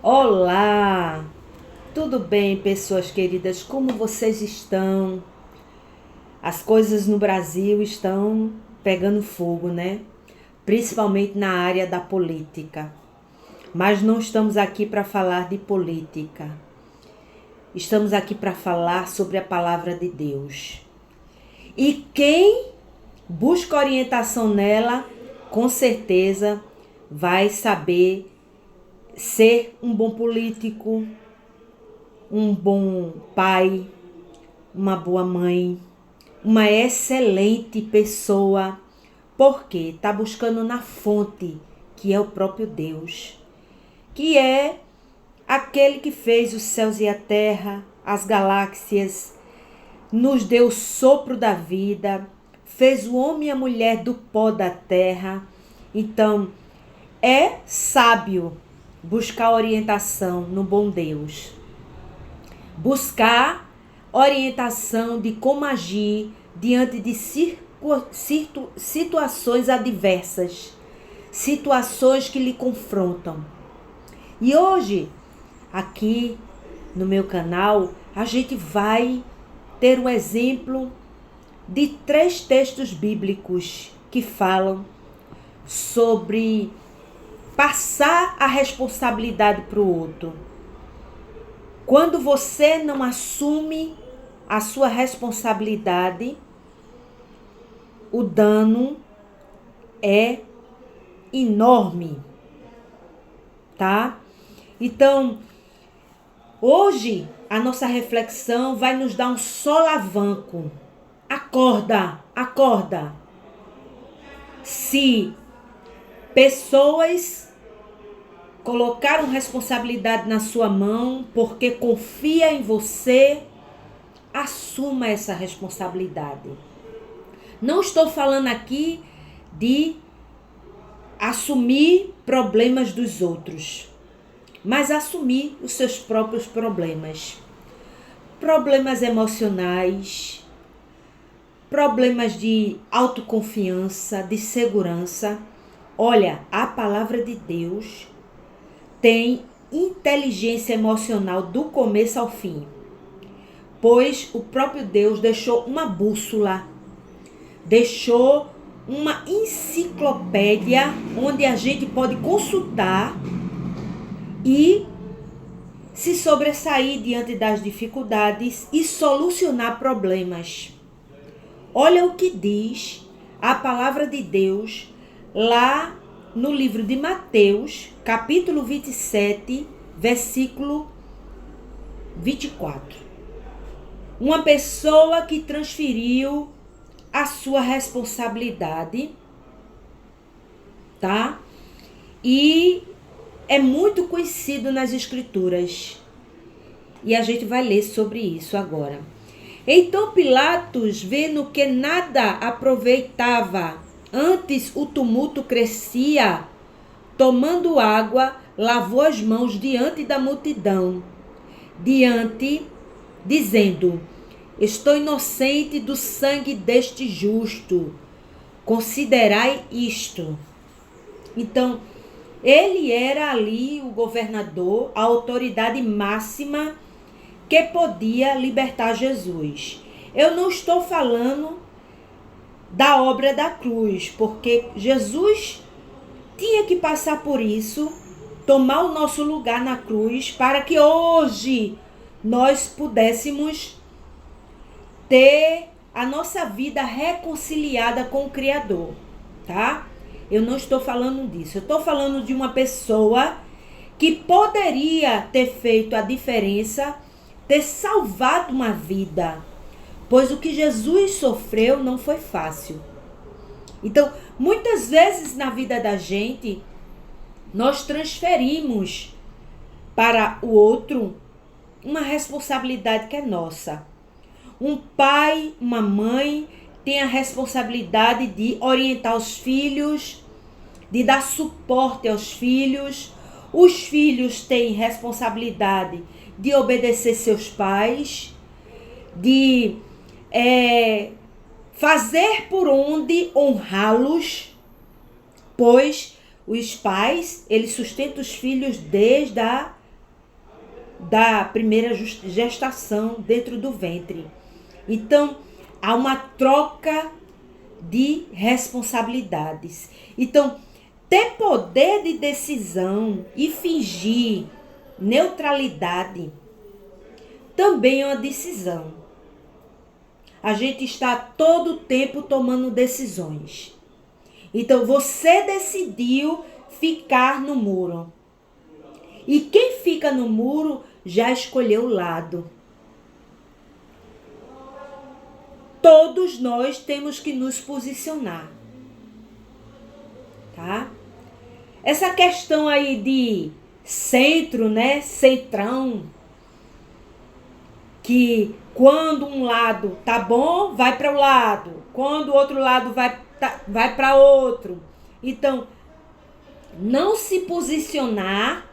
Olá! Tudo bem, pessoas queridas? Como vocês estão? As coisas no Brasil estão pegando fogo, né? Principalmente na área da política. Mas não estamos aqui para falar de política. Estamos aqui para falar sobre a palavra de Deus. E quem busca orientação nela, com certeza vai saber ser um bom político, um bom pai, uma boa mãe, uma excelente pessoa, porque está buscando na fonte, que é o próprio Deus, que é aquele que fez os céus e a terra, as galáxias, nos deu o sopro da vida, fez o homem e a mulher do pó da terra. Então, é sábio buscar orientação no bom Deus. Buscar orientação de como agir diante de situações adversas, situações que lhe confrontam. E hoje, aqui no meu canal, a gente vai ter um exemplo de 3 textos bíblicos que falam sobre passar a responsabilidade para o outro. Quando você não assume a sua responsabilidade, o dano é enorme, tá? Então, hoje a nossa reflexão vai nos dar um solavanco. Acorda, acorda. Se pessoas colocaram responsabilidade na sua mão porque confia em você, assuma essa responsabilidade. Não estou falando aqui de assumir problemas dos outros, mas assumir os seus próprios problemas. Problemas emocionais, problemas de autoconfiança, de segurança. Olha, a palavra de Deus tem inteligência emocional do começo ao fim, pois o próprio Deus deixou uma bússola, deixou uma enciclopédia onde a gente pode consultar e se sobressair diante das dificuldades e solucionar problemas. Olha o que diz a palavra de Deus lá no livro de Mateus, capítulo 27, versículo 24. Uma pessoa que transferiu a sua responsabilidade, tá? E é muito conhecido nas escrituras. E a gente vai ler sobre isso agora. Então Pilatos, vendo que nada aproveitava, antes o tumulto crescia, tomando água, lavou as mãos diante da multidão, dizendo: estou inocente do sangue deste justo, considerai isto. Então, ele era ali o governador, a autoridade máxima que podia libertar Jesus. Eu não estou falando da obra da cruz, porque Jesus tinha que passar por isso, tomar o nosso lugar na cruz, para que hoje nós pudéssemos ter a nossa vida reconciliada com o Criador, tá? Eu não estou falando disso. Eu estou falando de uma pessoa que poderia ter feito a diferença, ter salvado uma vida, pois o que Jesus sofreu não foi fácil. Então, muitas vezes na vida da gente, nós transferimos para o outro uma responsabilidade que é nossa. Um pai, uma mãe tem a responsabilidade de orientar os filhos, de dar suporte aos filhos. Os filhos têm responsabilidade de obedecer seus pais, de fazer por onde honrá-los, pois os pais, eles sustentam os filhos desde a da primeira gestação dentro do ventre. Então, há uma troca de responsabilidades. Então, ter poder de decisão e fingir neutralidade também é uma decisão. A gente está todo o tempo tomando decisões. Então, você decidiu ficar no muro. E quem fica no muro já escolheu o lado. Todos nós temos que nos posicionar. Tá? Essa questão aí de centro, né? Centrão. Que quando um lado tá bom, vai para o lado. Quando o outro lado vai para outro. Então, não se posicionar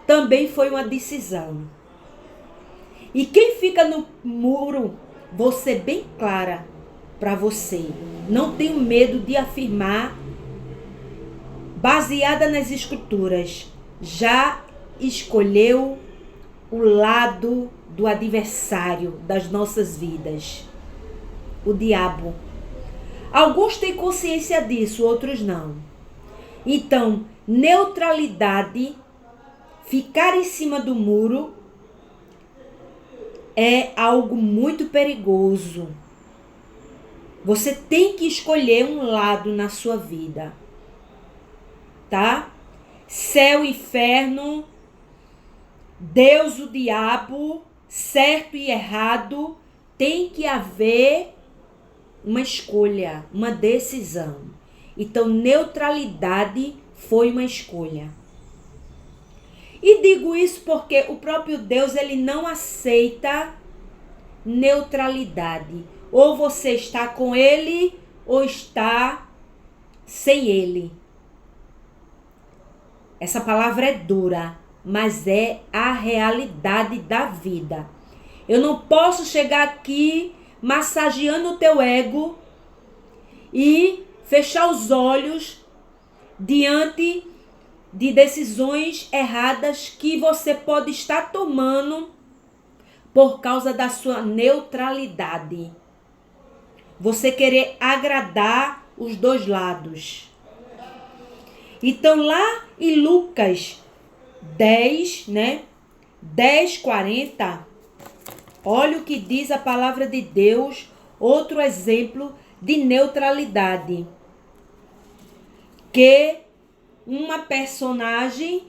também foi uma decisão. E quem fica no muro, vou ser bem clara para você. Não tenho medo de afirmar, baseada nas escrituras, já escolheu o lado do adversário das nossas vidas, o diabo. Alguns têm consciência disso, outros não. Então, neutralidade, ficar em cima do muro, é algo muito perigoso. Você tem que escolher um lado na sua vida, tá? Céu, inferno, Deus, o diabo, certo e errado, tem que haver uma escolha, uma decisão. Então, neutralidade foi uma escolha. E digo isso porque o próprio Deus, ele não aceita neutralidade. Ou você está com ele, ou está sem ele. Essa palavra é dura, mas é a realidade da vida. Eu não posso chegar aqui massageando o teu ego e fechar os olhos diante de decisões erradas que você pode estar tomando por causa da sua neutralidade. Você querer agradar os dois lados. Então, lá em Lucas 10, né? 10:40, olha o que diz a palavra de Deus, outro exemplo de neutralidade. Que uma personagem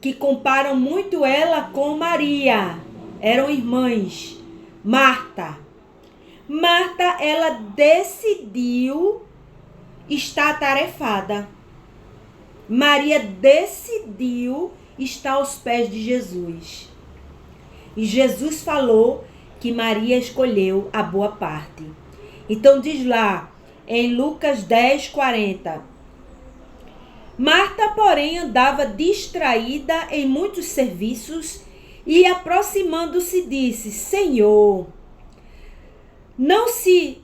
que comparam muito ela com Maria. Eram irmãs. Marta. Marta, ela decidiu estar atarefada. Maria decidiu estar aos pés de Jesus. E Jesus falou que Maria escolheu a boa parte. Então diz lá, em Lucas 10:40. Marta, porém, andava distraída em muitos serviços e, aproximando-se, disse: Senhor, não se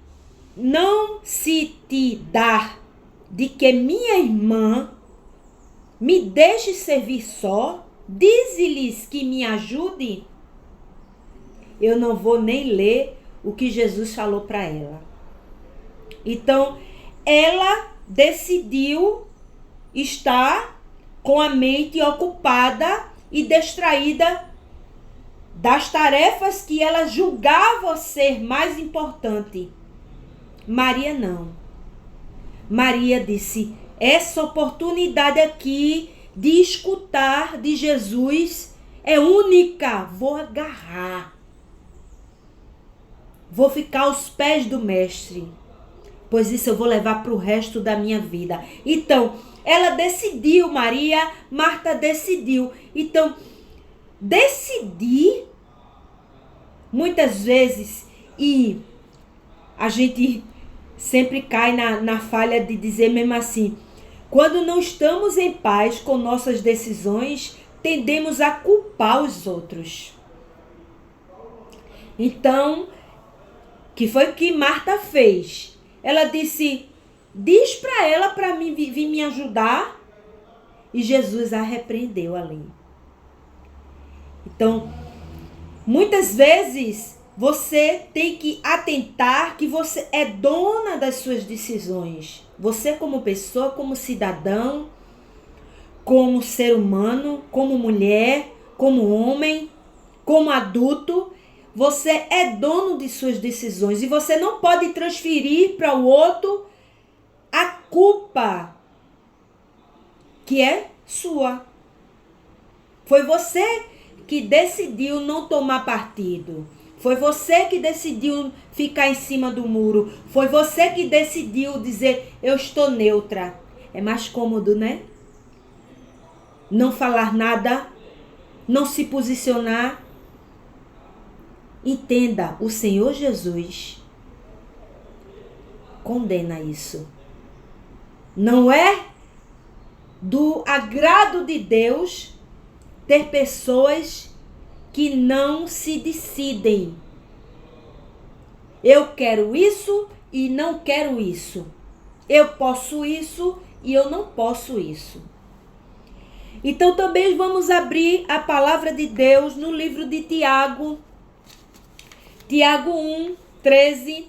te dá de que minha irmã me deixe servir só? Dize-lhes que me ajude. Eu não vou nem ler o que Jesus falou para ela. Então, ela decidiu estar com a mente ocupada e distraída das tarefas que ela julgava ser mais importante. Maria não. Maria disse: essa oportunidade aqui de escutar de Jesus é única. Vou agarrar. Vou ficar aos pés do mestre, pois isso eu vou levar para o resto da minha vida. Então, ela decidiu, Maria, Marta decidiu. Então, decidir, muitas vezes, e a gente sempre cai na falha de dizer mesmo assim, quando não estamos em paz com nossas decisões, tendemos a culpar os outros. Então, que foi o que Marta fez? Ela disse: diz para ela para mim vir me ajudar. E Jesus a repreendeu ali. Então, muitas vezes você tem que atentar que você é dona das suas decisões. Você como pessoa, como cidadão, como ser humano, como mulher, como homem, como adulto, você é dono de suas decisões e você não pode transferir para o outro a culpa que é sua. Foi você que decidiu não tomar partido. Foi você que decidiu ficar em cima do muro. Foi você que decidiu dizer, eu estou neutra. É mais cômodo, né? Não falar nada, não se posicionar. Entenda, o Senhor Jesus condena isso. Não é do agrado de Deus ter pessoas que não se decidem. Eu quero isso e não quero isso. Eu posso isso e eu não posso isso. Então também vamos abrir a palavra de Deus no livro de Tiago. Tiago 1:13,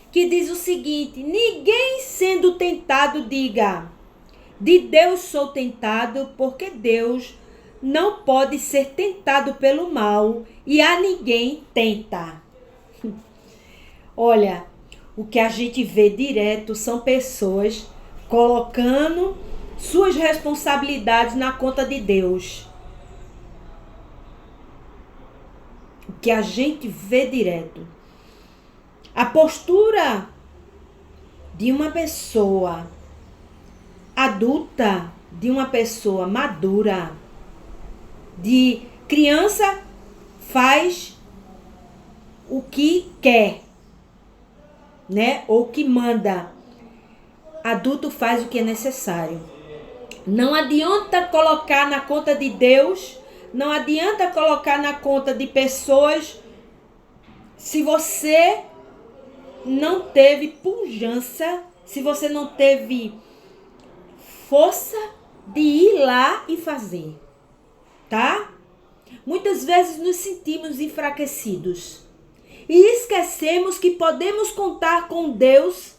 que diz o seguinte: ninguém sendo tentado diga, de Deus sou tentado, porque Deus não pode ser tentado pelo mal e a ninguém tenta. Olha, o que a gente vê direto são pessoas colocando suas responsabilidades na conta de Deus. O que a gente vê direto. A postura de uma pessoa adulta, de uma pessoa madura, de criança faz o que quer, né? Ou o que manda. Adulto faz o que é necessário. Não adianta colocar na conta de Deus, não adianta colocar na conta de pessoas se você não teve pujança, se você não teve força de ir lá e fazer, tá? Muitas vezes nos sentimos enfraquecidos e esquecemos que podemos contar com Deus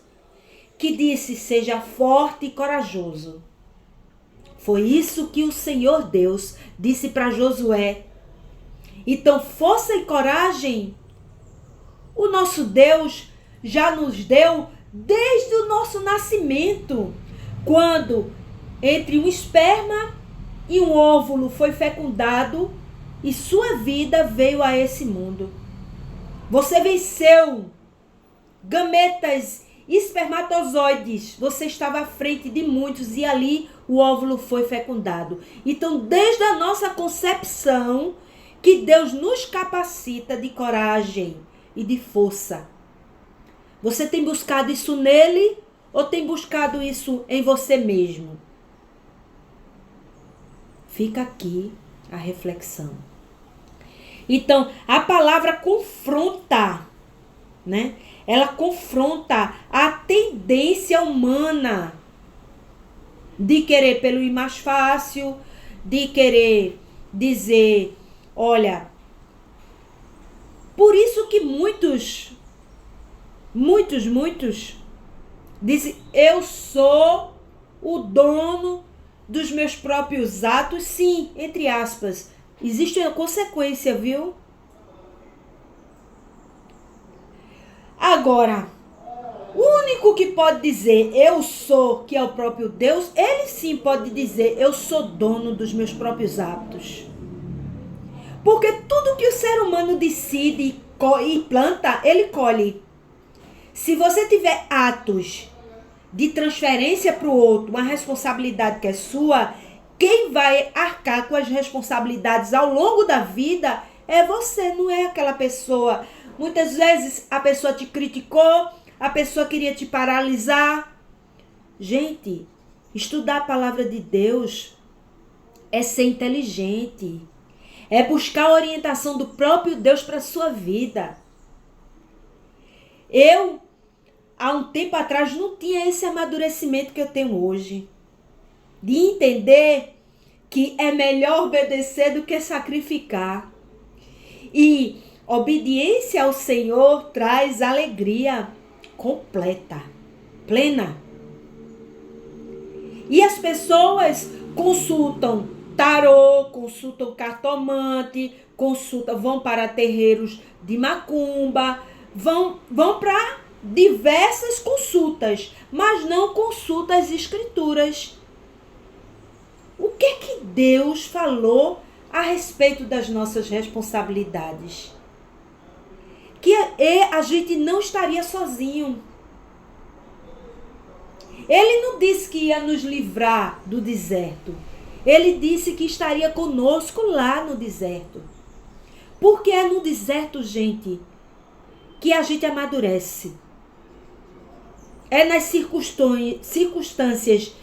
que disse: seja forte e corajoso. Foi isso que o Senhor Deus disse para Josué. Então, força e coragem, o nosso Deus já nos deu desde o nosso nascimento, quando entre um esperma e um óvulo foi fecundado e sua vida veio a esse mundo. Você venceu gametas, espermatozoides, você estava à frente de muitos e ali o óvulo foi fecundado. Então, desde a nossa concepção, que Deus nos capacita de coragem e de força. Você tem buscado isso nele ou tem buscado isso em você mesmo? Fica aqui a reflexão. Então, a palavra confronta, né? Ela confronta a tendência humana de querer pelo ir mais fácil, de querer dizer, olha, por isso que muitos dizem, eu sou o dono dos meus próprios atos. Sim, entre aspas, existe uma consequência, viu? Agora, o único que pode dizer eu sou, que é o próprio Deus, ele sim pode dizer eu sou dono dos meus próprios atos. Porque tudo que o ser humano decide e planta, ele colhe. Se você tiver atos de transferência para o outro, uma responsabilidade que é sua, quem vai arcar com as responsabilidades ao longo da vida é você, não é aquela pessoa. Muitas vezes a pessoa te criticou, a pessoa queria te paralisar. Gente, estudar a palavra de Deus é ser inteligente. É buscar a orientação do próprio Deus para a sua vida. Eu, há um tempo atrás, não tinha esse amadurecimento que eu tenho hoje. De entender que é melhor obedecer do que sacrificar. E obediência ao Senhor traz alegria completa, plena. E as pessoas consultam tarô, consultam cartomante, vão para terreiros de macumba, vão para diversas consultas, mas não consultam as escrituras. O que Deus falou a respeito das nossas responsabilidades? Que a gente não estaria sozinho. Ele não disse que ia nos livrar do deserto. Ele disse que estaria conosco lá no deserto. Porque é no deserto, gente, que a gente amadurece. É nas circunstâncias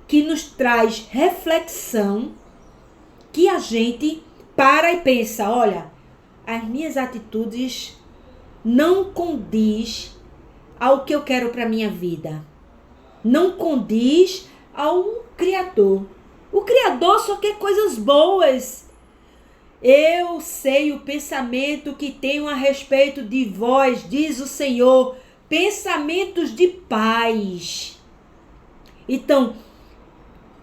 que nos traz reflexão que a gente para e pensa, olha, as minhas atitudes não condiz ao que eu quero para minha vida. Não condiz ao Criador. O Criador só quer coisas boas. Eu sei o pensamento que tenho a respeito de vós, diz o Senhor, pensamentos de paz. Então,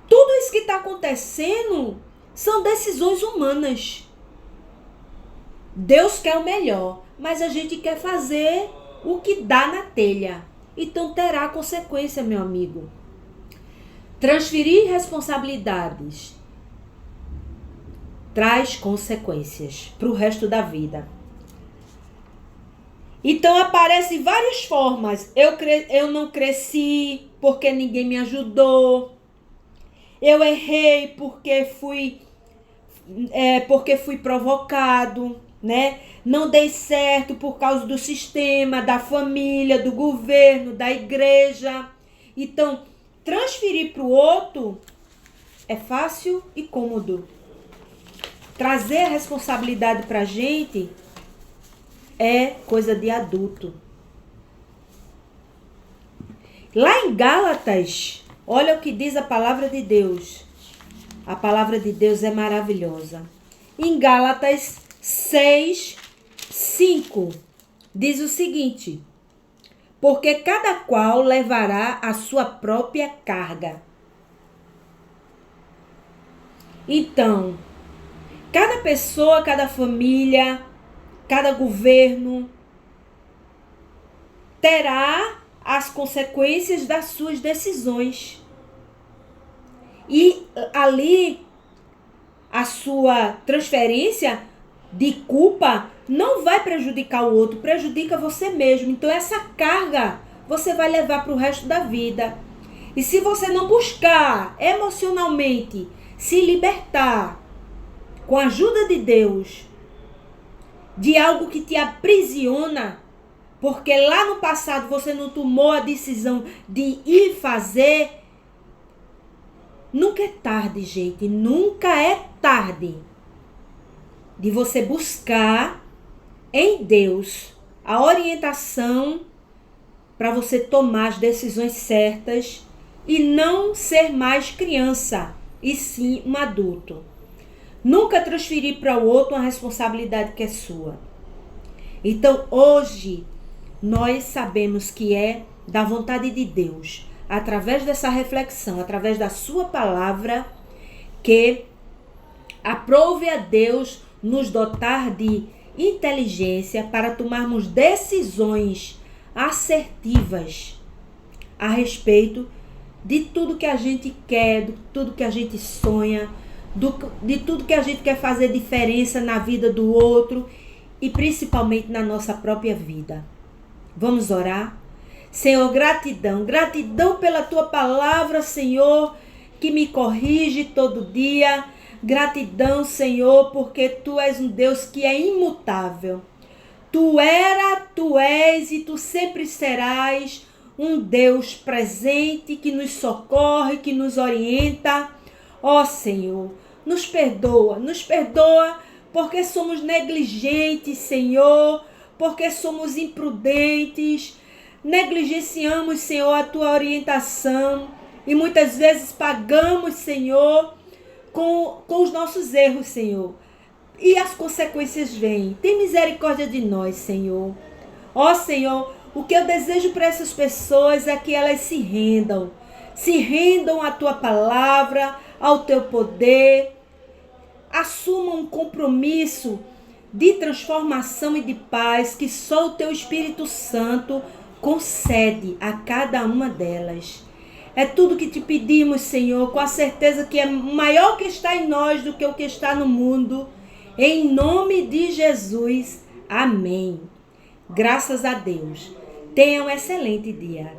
tudo isso que está acontecendo são decisões humanas. Deus quer o melhor, mas a gente quer fazer o que dá na telha. Então terá consequência, meu amigo. Transferir responsabilidades traz consequências para o resto da vida. Então aparecem várias formas. Eu não cresci porque ninguém me ajudou. Eu errei porque fui provocado, né? Não dei certo por causa do sistema, da família, do governo, da igreja. Então, transferir para o outro é fácil e cômodo. Trazer a responsabilidade para a gente é coisa de adulto. Lá em Gálatas, olha o que diz a palavra de Deus. A palavra de Deus é maravilhosa. Em Gálatas 6:5 diz o seguinte: porque cada qual levará a sua própria carga. Então, cada pessoa, cada família, cada governo terá as consequências das suas decisões. E ali, a sua transferência de culpa não vai prejudicar o outro, prejudica você mesmo. Então, essa carga você vai levar para o resto da vida. E se você não buscar emocionalmente se libertar com a ajuda de Deus de algo que te aprisiona, porque lá no passado você não tomou a decisão de ir fazer, nunca é tarde, gente. Nunca é tarde de você buscar em Deus a orientação para você tomar as decisões certas e não ser mais criança, e sim um adulto. Nunca transferir para o outro uma responsabilidade que é sua. Então, hoje, nós sabemos que é da vontade de Deus, através dessa reflexão, através da sua palavra, que aprove a Deus nos dotar de inteligência para tomarmos decisões assertivas a respeito de tudo que a gente quer, de tudo que a gente sonha, de tudo que a gente quer fazer diferença na vida do outro e principalmente na nossa própria vida. Vamos orar? Senhor, gratidão pela tua palavra, Senhor, que me corrige todo dia. Gratidão, Senhor, porque tu és um Deus que é imutável. Tu és e tu sempre serás um Deus presente que nos socorre, que nos orienta. Ó Senhor, nos perdoa porque somos negligentes, Senhor, porque somos imprudentes, negligenciamos, Senhor, a tua orientação e muitas vezes pagamos, Senhor, com os nossos erros, Senhor. E as consequências vêm. Tem misericórdia de nós, Senhor. Ó Senhor, o que eu desejo para essas pessoas é que elas se rendam à tua palavra, ao teu poder, assumam um compromisso de transformação e de paz que só o teu Espírito Santo concede a cada uma delas. É tudo que te pedimos, Senhor, com a certeza que é maior que está em nós do que o que está no mundo. Em nome de Jesus. Amém. Graças a Deus. Tenha um excelente dia.